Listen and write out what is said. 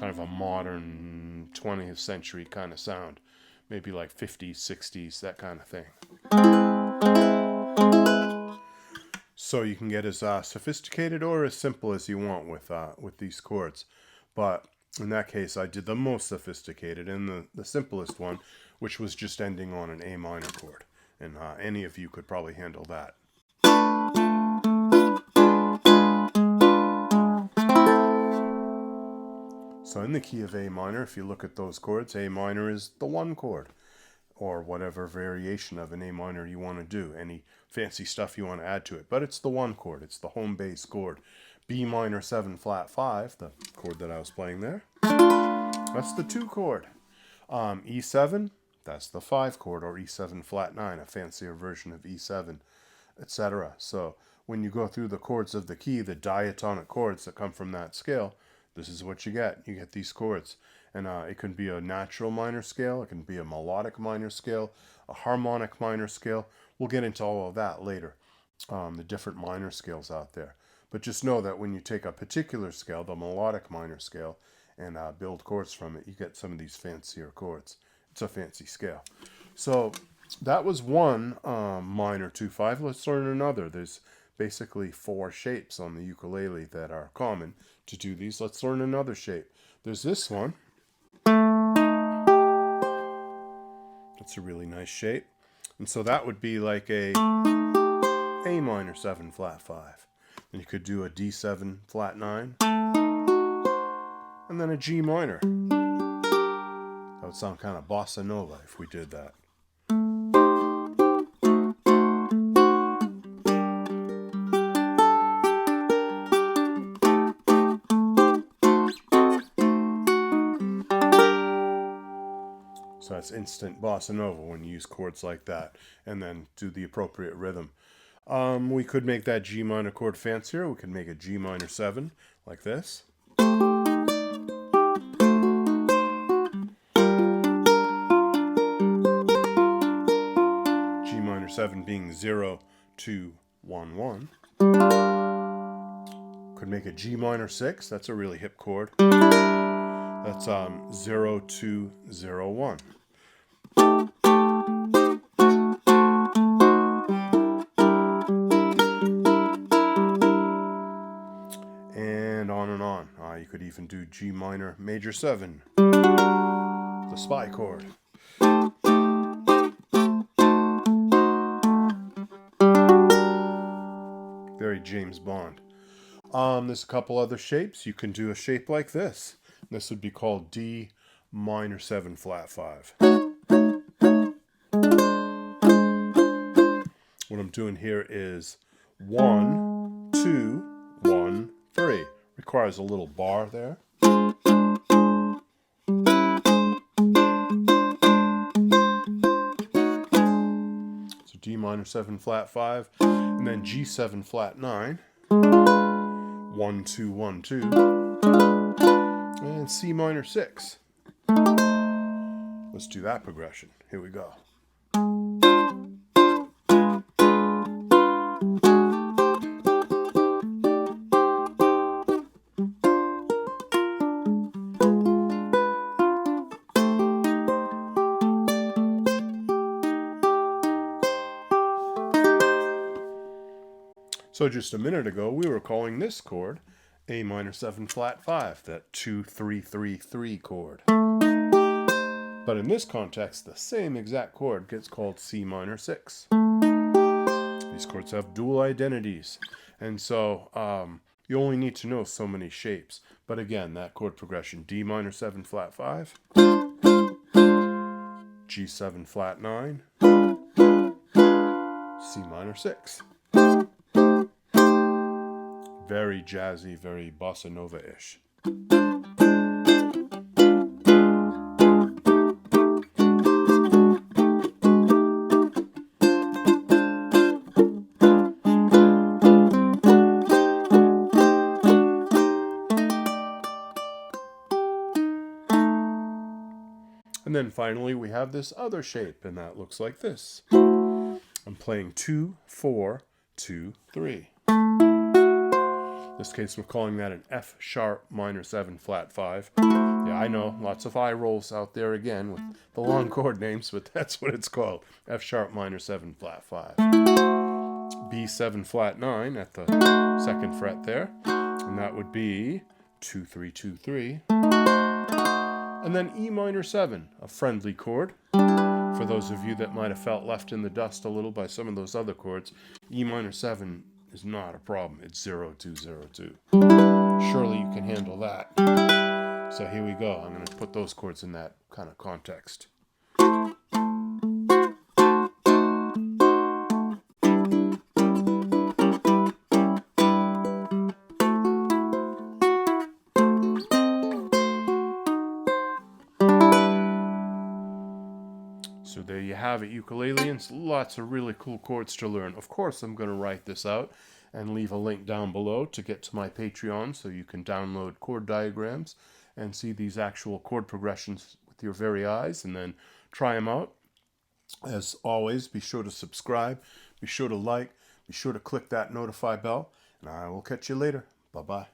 kind of a modern 20th century kind of sound. Maybe like 50s, 60s, that kind of thing. So you can get as sophisticated or as simple as you want with these chords. But in that case, I did the most sophisticated and the simplest one, which was just ending on an A minor chord. And any of you could probably handle that. So in the key of A minor, if you look at those chords, A minor is the 1 chord, or whatever variation of an A minor you want to do, any fancy stuff you want to add to it. But it's the 1 chord, it's the home bass chord. B minor 7 flat 5, the chord that I was playing there, that's the 2 chord. E7, that's the 5 chord, or E7 flat 9, a fancier version of E7, etc. So when you go through the chords of the key, the diatonic chords that come from that scale, this is what you get. You get these chords. And it can be a natural minor scale, it can be a melodic minor scale, a harmonic minor scale. We'll get into all of that later, the different minor scales out there. But just know that when you take a particular scale, the melodic minor scale, and build chords from it, you get some of these fancier chords. It's a fancy scale. So that was one minor 2-5. Let's learn another. There's basically 4 shapes on the ukulele that are common to do these. Let's learn another shape. There's this one. That's a really nice shape. And so that would be like a A minor 7 flat 5. Then you could do a D7 flat 9. And then a G minor. That would sound kind of bossa nova if we did that. So that's instant bossa nova when you use chords like that and then do the appropriate rhythm. We could make that G minor chord fancier. We could make a G minor 7 like this. G minor 7 being 0, 2, 1, 1. Could make a G minor 6. That's a really hip chord. That's 0, 2, 0, 1. And on and on. You could even do G minor major 7, the spy chord. Very James Bond. There's a couple other shapes. You can do a shape like this. This would be called D minor 7 flat 5. What I'm doing here is 1, 2, 1, 3. Requires a little bar there. So D minor 7 flat 5, and then G7 flat 9. 1, 2, 1, 2. And C minor 6. Let's do that progression. Here we go. So just a minute ago, we were calling this chord A minor 7 flat 5, that 2, 3, 3, 3 chord. But in this context, the same exact chord gets called C minor 6. These chords have dual identities. And so you only need to know so many shapes. But again, that chord progression, D minor 7 flat 5, G7 flat 9, C minor 6. Very jazzy, very bossa nova-ish. And then finally we have this other shape, and that looks like this. I'm playing 2, 4, 2, 3. In this case, we're calling that an F sharp minor 7 flat 5. Yeah, I know, lots of eye rolls out there again with the long chord names, but that's what it's called. F sharp minor 7 flat 5. B7 flat 9 at the 2nd fret there, and that would be 2 3 2 3. And then E minor 7, a friendly chord. For those of you that might have felt left in the dust a little by some of those other chords, E minor 7 is not a problem. It's 0 2 0 2. Surely you can handle that. So here we go. I'm going to put those chords in that kind of context. So there you have it, ukuleleans. Lots of really cool chords to learn. Of course, I'm going to write this out and leave a link down below to get to my Patreon so you can download chord diagrams and see these actual chord progressions with your very eyes and then try them out. As always, be sure to subscribe, be sure to like, be sure to click that notify bell, and I will catch you later. Bye-bye.